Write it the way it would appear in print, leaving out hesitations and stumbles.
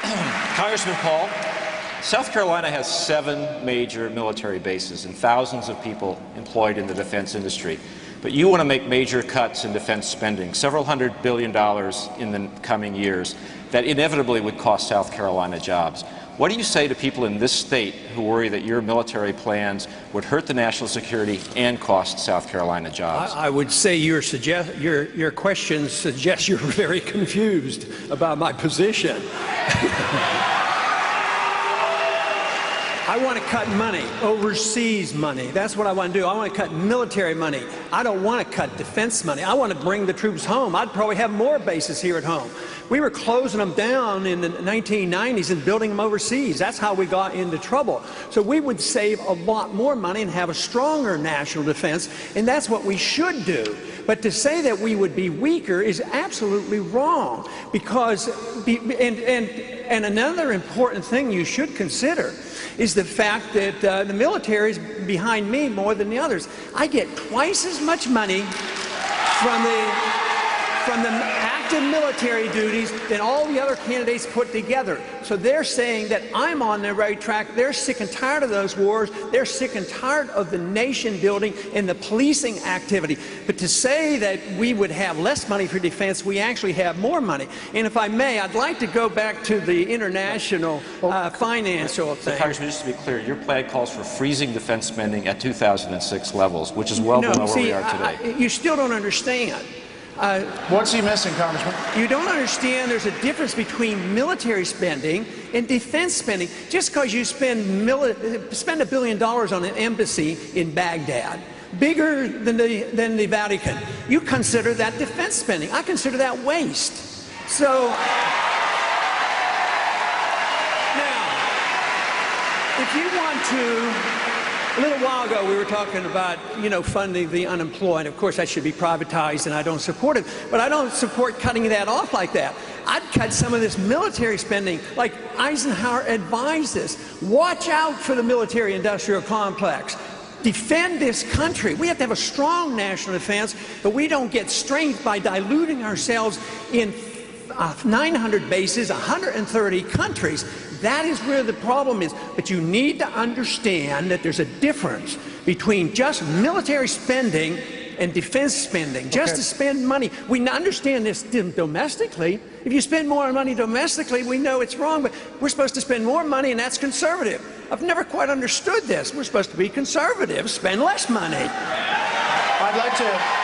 Congressman Paul, South Carolina has 7 major military bases and thousands of people employed in the defense industry. But you want to make major cuts in defense spending, several $100 billion in the coming years, that inevitably would cost South Carolina jobs. What do you say to people in this state who worry that your military plans would hurt the national security and cost South Carolina jobs? I would say your question suggests you're very confused about my position. I want to cut money, overseas money. That's what I want to do. I want to cut military money. I don't want to cut defense money. I want to bring the troops home. I'd probably have more bases here at home. We were closing them down in the 1990s and building them overseas. That's how we got into trouble. So we would save a lot more money and have a stronger national defense, and that's what we should do. But to say that we would be weaker is absolutely wrong, because and another important thing you should consider is the fact that the military is behind me more than the others. I get twice as much money from the active military duties than all the other candidates put together. So they're saying that I'm on the right track. They're sick and tired of those wars. They're sick and tired of the nation building and the policing activity. But to say that we would have less money for defense, we actually have more money. And if I may, I'd like to go back to the international financial thing. Congressman, just to be clear, your plan calls for freezing defense spending at 2006 levels, which is well below where we are today. You still don't understand. What's he missing, Congressman? You don't understand there's a difference between military spending and defense spending. Just because you spend $1 billion on an embassy in Baghdad, bigger than the Vatican, you consider that defense spending. I consider that waste. So now, if you want to, a little while ago we were talking about, funding the unemployed. Of course that should be privatized, and I don't support it, but I don't support cutting that off like that. I'd cut some of this military spending, like Eisenhower advised us. Watch out for the military-industrial complex. Defend this country. We have to have a strong national defense, but we don't get strength by diluting ourselves in 900 bases, 130 countries. That is where the problem is. But you need to understand that there's a difference between just military spending and defense spending. Just to spend money. We understand this domestically. If you spend more money domestically, we know it's wrong, but we're supposed to spend more money, and that's conservative. I've never quite understood this. We're supposed to be conservative, spend less money. I'd like to